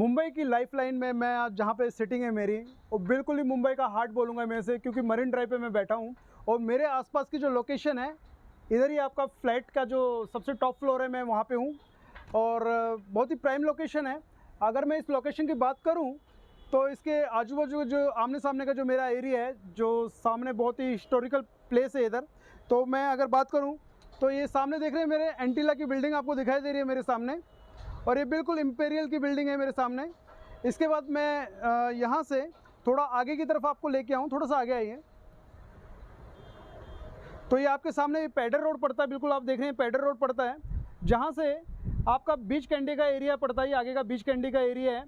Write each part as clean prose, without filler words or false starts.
मुंबई की लाइफलाइन में मैं आज जहाँ पे सिटिंग है मेरी, वो बिल्कुल ही मुंबई का हार्ट बोलूँगा मैं से, क्योंकि मरीन ड्राइव पे मैं बैठा हूँ और मेरे आसपास की जो लोकेशन है, इधर ही आपका फ्लैट का जो सबसे टॉप फ्लोर है, मैं वहाँ पे हूँ और बहुत ही प्राइम लोकेशन है। अगर मैं इस लोकेशन की बात करूँ तो इसके आजू बाजू जो आमने सामने का जो मेरा एरिया है, जो सामने बहुत ही हिस्टोरिकल प्लेस है इधर, तो मैं अगर बात करूँ तो ये सामने देख रहे हैं मेरे एंटीला की बिल्डिंग आपको दिखाई दे रही है मेरे सामने, और ये बिल्कुल इम्पेरियल की बिल्डिंग है मेरे सामने। इसके बाद मैं यहाँ से थोड़ा आगे की तरफ आपको लेके आऊँ, थोड़ा सा आगे आइए तो ये आपके सामने पैडर रोड पड़ता है, बिल्कुल आप देख रहे हैं पैडर रोड पड़ता है, जहाँ से आपका बीच कैंडी का एरिया पड़ता है। ये आगे का बीच कैंडी का एरिया है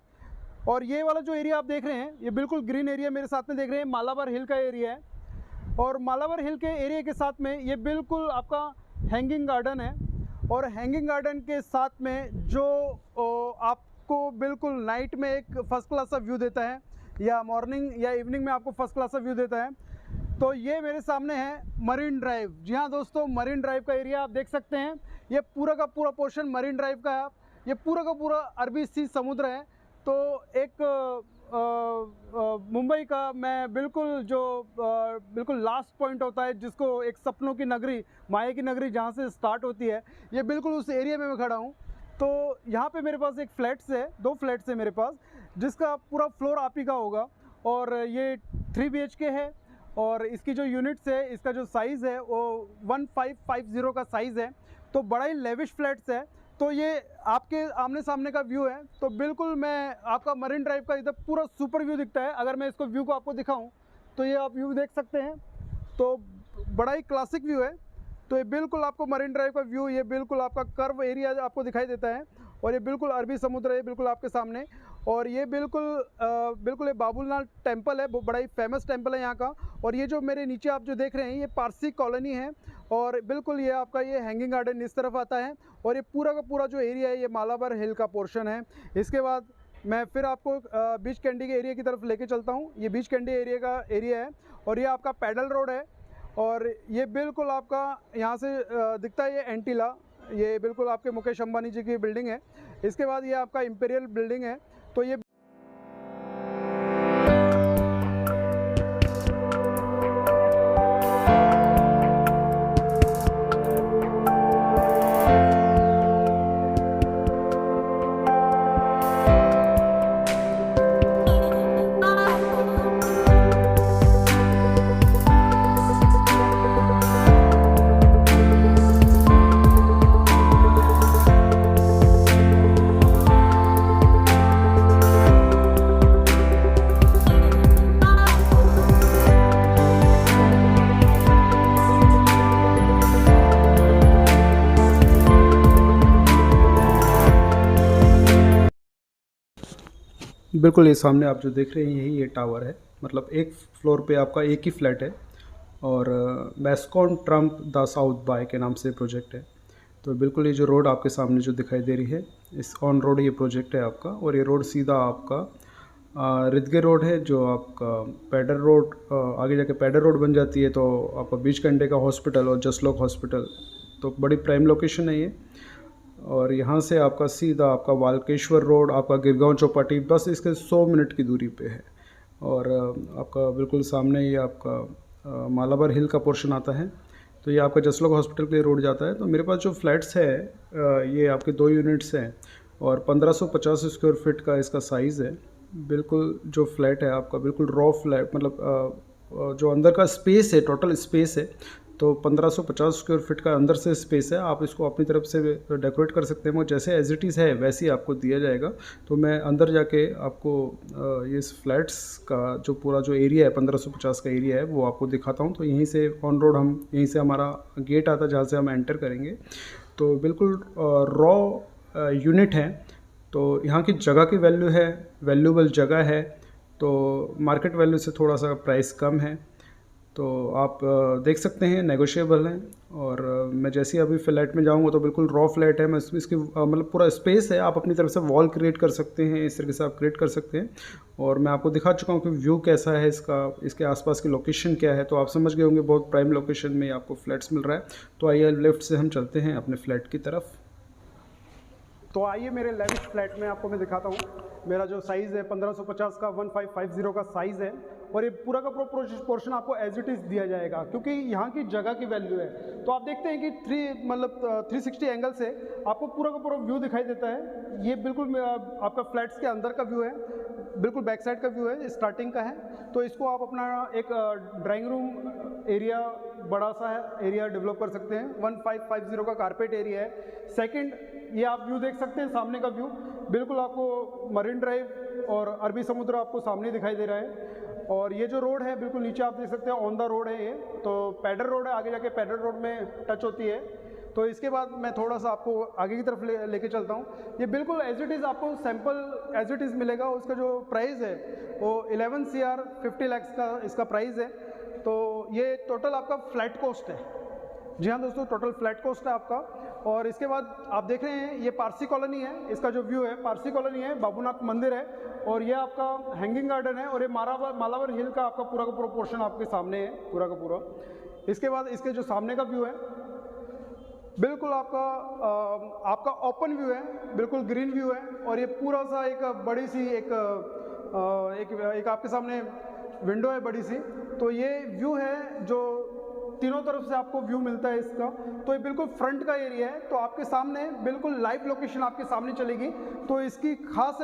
और ये वाला जो एरिया आप देख रहे हैं ये बिल्कुल ग्रीन एरिया मेरे साथ में देख रहे हैं, मालाबार हिल का एरिया है। और मालाबार हिल के एरिया के साथ में ये बिल्कुल आपका हैंगिंग गार्डन है, और हैंगिंग गार्डन के साथ में जो आपको बिल्कुल नाइट में एक फ़र्स्ट क्लास सा व्यू देता है, या मॉर्निंग या इवनिंग में आपको फर्स्ट क्लास सा व्यू देता है। तो ये मेरे सामने है मरीन ड्राइव। जी हाँ दोस्तों, मरीन ड्राइव का एरिया आप देख सकते हैं, ये पूरा का पूरा पोर्शन मरीन ड्राइव का है। ये पूरा का पूरा अरबी सी समुद्र है। तो एक मुंबई का मैं बिल्कुल जो बिल्कुल लास्ट पॉइंट होता है, जिसको एक सपनों की नगरी, माया की नगरी जहाँ से स्टार्ट होती है, ये बिल्कुल उस एरिया में मैं खड़ा हूँ। तो यहाँ पे मेरे पास एक फ्लैट्स है, 2 फ्लैट्स है मेरे पास, जिसका पूरा फ्लोर आप ही का होगा, और ये 3 BHK है। और इसकी जो यूनिट्स है, इसका जो साइज़ है वो 1550 का साइज़ है, तो बड़ा ही लेविश फ्लैट्स है। तो ये आपके आमने सामने का व्यू है, तो बिल्कुल मैं आपका मरीन ड्राइव का इधर पूरा सुपर व्यू दिखता है। अगर मैं इसको व्यू को आपको दिखाऊं तो ये आप व्यू देख सकते हैं, तो बड़ा ही क्लासिक व्यू है। तो ये बिल्कुल आपको मरीन ड्राइव का व्यू, ये बिल्कुल आपका कर्व एरिया आपको दिखाई देता है, और ये बिल्कुल अरबी समुद्र है बिल्कुल आपके सामने। और ये बिल्कुल ये बाबुलनाथ टेम्पल है, बड़ा ही फेमस टेम्पल है यहाँ का। और ये जो मेरे नीचे आप जो देख रहे हैं ये पारसी कॉलोनी है, और बिल्कुल ये आपका ये हैंगिंग गार्डन इस तरफ आता है, और ये पूरा का पूरा जो एरिया है ये मालाबार हिल का पोर्शन है। इसके बाद मैं फिर आपको बीच कैंडी के एरिया की तरफ लेके चलता हूँ। ये बीच कैंडी एरिया का एरिया है, और ये आपका पैडल रोड है, और ये बिल्कुल आपका यहाँ से दिखता है ये एंटीला, ये बिल्कुल आपके मुकेश अंबानी जी की बिल्डिंग है। इसके बाद ये आपका इंपीरियल बिल्डिंग है। तो ये बिल्कुल ये सामने आप जो देख रहे हैं यही ये टावर है। मतलब एक फ्लोर पे आपका एक ही फ्लैट है, और मैस्कॉन ट्रम्प द साउथ बाय के नाम से प्रोजेक्ट है। तो बिल्कुल ये जो रोड आपके सामने जो दिखाई दे रही है, इस ऑन रोड ये प्रोजेक्ट है आपका, और ये रोड सीधा आपका रिदगे रोड है, जो आपका पैडर रोड आगे जाके पैडर रोड बन जाती है। तो आपका बीच कंडे का हॉस्पिटल और जसलोक हॉस्पिटल, तो बड़ी प्राइम लोकेशन है ये। और यहाँ से आपका सीधा आपका वालकेश्वर रोड, आपका गिरगांव चौपाटी, बस इसके 100 मिनट की दूरी पे है। और आपका बिल्कुल सामने ये आपका मालाबार हिल का पोर्शन आता है। तो ये आपका जसलोक हॉस्पिटल के लिए रोड जाता है। तो मेरे पास जो फ्लैट्स है ये आपके 2 यूनिट्स हैं, और 1550 स्क्वायर फीट का इसका साइज़ है। बिल्कुल जो फ्लैट है आपका बिल्कुल रॉ फ्लैट, मतलब जो अंदर का स्पेस है, टोटल स्पेस है तो 1550 स्क्वायर फीट का अंदर से स्पेस है। आप इसको अपनी तरफ से डेकोरेट कर सकते हैं, जैसे एज इट इज़ है वैसे ही आपको दिया जाएगा। तो मैं अंदर जाके आपको ये फ्लैट्स का जो पूरा जो एरिया है 1550 का एरिया है वो आपको दिखाता हूँ। तो यहीं से ऑन रोड यहीं से हमारा गेट आता है जहाँ से हम एंटर करेंगे। तो बिल्कुल रॉ यूनिट है, तो यहाँ की जगह की वैल्यू है, वैल्यूबल जगह है, तो मार्केट वैल्यू से थोड़ा सा प्राइस कम है। तो आप देख सकते हैं नेगोशिएबल हैं। और मैं जैसे ही अभी फ्लैट में जाऊंगा तो बिल्कुल रॉ फ्लैट है। मैं इसकी मतलब पूरा स्पेस है, आप अपनी तरफ से वॉल क्रिएट कर सकते हैं, इस तरीके से आप क्रिएट कर सकते हैं। और मैं आपको दिखा चुका हूँ कि व्यू कैसा है इसका, इसके आसपास की लोकेशन क्या है। तो आप समझ गए होंगे बहुत प्राइम लोकेशन में आपको फ्लैट्स मिल रहा है। तो आइए लेफ्ट से हम चलते हैं अपने फ्लैट की तरफ। तो आइए मेरे लेविश फ्लैट में आपको मैं दिखाता हूँ। मेरा जो साइज़ है 1550 का 1550 का साइज़ है, और ये पूरा का पूरा पोर्शन आपको एज इट इज़ दिया जाएगा क्योंकि यहाँ की जगह की वैल्यू है। तो आप देखते हैं कि 360 एंगल से आपको पूरा का पूरा व्यू दिखाई देता है। ये बिल्कुल आपका फ्लैट्स के अंदर का व्यू है, बिल्कुल बैक साइड का व्यू है, स्टार्टिंग का है। तो इसको आप अपना एक ड्राइंग रूम एरिया, बड़ा सा एरिया डेवलप कर सकते हैं। 1550 का कारपेट एरिया है। सेकंड, ये आप व्यू देख सकते हैं, सामने का व्यू बिल्कुल आपको मरीन ड्राइव और अरबी समुद्र आपको सामने दिखाई दे रहा है। और ये जो रोड है बिल्कुल नीचे आप देख सकते हैं, ऑन द रोड है ये, तो पैडल रोड है, आगे जाके पैडल रोड में टच होती है। तो इसके बाद मैं थोड़ा सा आपको आगे की तरफ लेके चलता हूँ। ये बिल्कुल एज इट इज़ आपको सैम्पल एज इट इज़ मिलेगा। उसका जो प्राइस है वो 11 CR 50 lakhs का इसका प्राइस है। तो ये टोटल आपका फ्लैट कॉस्ट है। जी हाँ दोस्तों, टोटल फ्लैट कॉस्ट है आपका। और इसके बाद आप देख रहे हैं ये पारसी कॉलोनी है, इसका जो व्यू है पारसी कॉलोनी है, बाबूनाथ मंदिर है, और ये आपका हैंगिंग गार्डन है, और ये मालावर हिल का पूरा पोर्शन आपके सामने है, पूरा का पूरा। इसके बाद इसके जो सामने का व्यू है बिल्कुल आपका ओपन व्यू है, बिल्कुल ग्रीन व्यू है। और ये पूरा सा एक बड़ी सी एक आपके सामने विंडो है बड़ी सी। तो ये व्यू है जो तीनों तरफ से आपको व्यू मिलता है इसका। तो ये बिल्कुल फ्रंट का एरिया है, तो आपके सामने बिल्कुल लाइव लोकेशन आपके सामने चलेगी। तो इसकी खास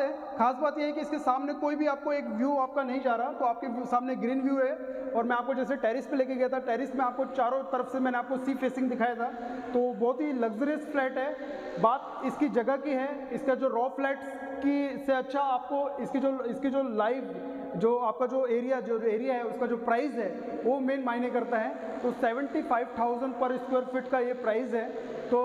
बात यह है कि इसके सामने कोई भी आपको एक व्यू आपका नहीं जा रहा, तो आपके सामने ग्रीन व्यू है। और मैं आपको जैसे टेरिस पे लेके गया था, टेरिस में आपको चारों तरफ से मैंने आपको सी फेसिंग दिखाया था। तो बहुत ही लग्जरियस फ्लैट है। बात इसकी जगह की है, इसका जो रॉ फ्लैट्स की से अच्छा आपको इसकी जो लाइव जो आपका जो एरिया है उसका जो प्राइस है वो मेन मायने करता है। तो 75,000 पर स्क्वायर फीट का ये प्राइस है। तो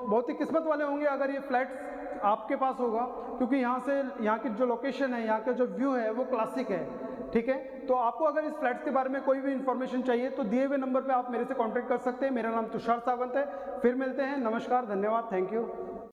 बहुत ही किस्मत वाले होंगे अगर ये फ्लैट्स आपके पास होगा, क्योंकि यहाँ की जो लोकेशन है, यहाँ का जो व्यू है वो क्लासिक है। ठीक है, तो आपको अगर इस फ्लैट्स के बारे में कोई भी इन्फॉर्मेशन चाहिए तो दिए हुए नंबर पे आप मेरे से कांटेक्ट कर सकते हैं। मेरा नाम तुषार सावंत है। फिर मिलते हैं। नमस्कार, धन्यवाद, थैंक यू।